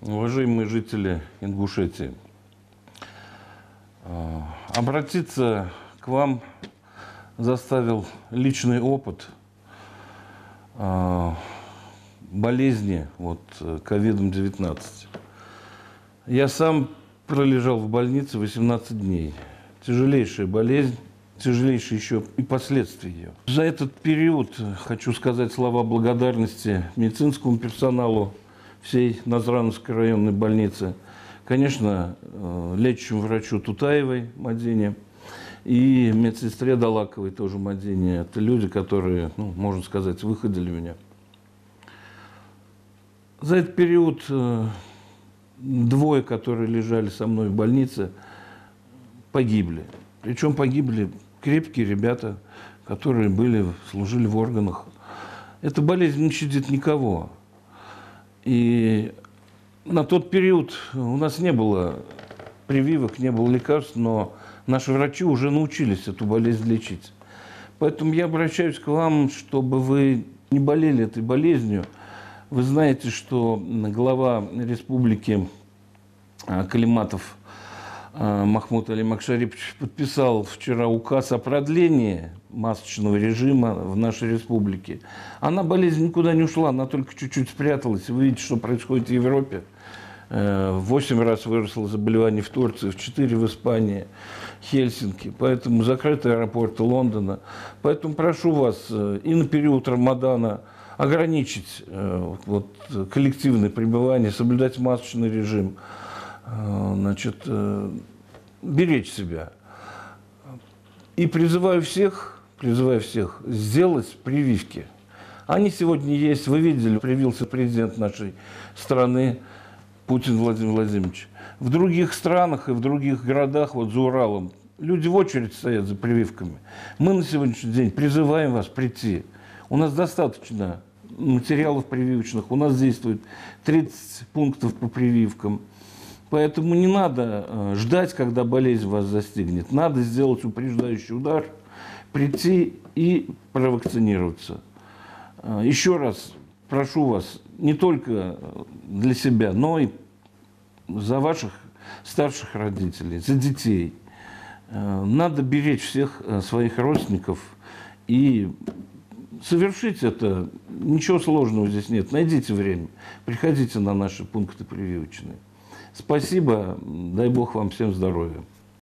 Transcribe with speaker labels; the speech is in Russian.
Speaker 1: Уважаемые жители Ингушетии, обратиться к вам заставил личный опыт болезни COVID-19. Я сам пролежал в больнице 18 дней. Тяжелейшая болезнь, тяжелейшие еще и последствия ее. За этот период хочу сказать слова благодарности медицинскому персоналу всей Назрановской районной больницы, конечно, лечащему врачу Тутаевой Мадине и медсестре Далаковой тоже Мадине. Это люди, которые, можно сказать, выходили меня. За этот период двое, которые лежали со мной в больнице, погибли. Причем погибли крепкие ребята, которые служили в органах. Эта болезнь не щадит никого. И на тот период у нас не было прививок, не было лекарств, но наши врачи уже научились эту болезнь лечить. Поэтому я обращаюсь к вам, чтобы вы не болели этой болезнью. Вы знаете, что глава республики Калиматов Махмуд Али Макшарипович подписал вчера указ о продлении масочного режима в нашей республике. Болезнь никуда не ушла, она только чуть-чуть спряталась. Вы видите, что происходит в Европе. В 8 раз выросло заболевание в Турции, в 4 в Испании, Хельсинки. Поэтому закрыты аэропорты Лондона. Поэтому прошу вас и на период Рамадана ограничить коллективное пребывание, соблюдать масочный режим, беречь себя. И призываю всех сделать прививки. Они сегодня есть. Вы видели, привился президент нашей страны Путин Владимир Владимирович. В других странах и в других городах, за Уралом, люди в очередь стоят за прививками. Мы на сегодняшний день призываем вас прийти. У нас достаточно материалов прививочных. У нас действует 30 пунктов по прививкам. Поэтому не надо ждать, когда болезнь вас застигнет. Надо сделать упреждающий удар, прийти и провакцинироваться. Еще раз прошу вас, не только для себя, но и за ваших старших родителей, за детей. Надо беречь всех своих родственников и совершить это. Ничего сложного здесь нет. Найдите время, приходите на наши пункты прививочные. Спасибо, дай Бог вам всем здоровья.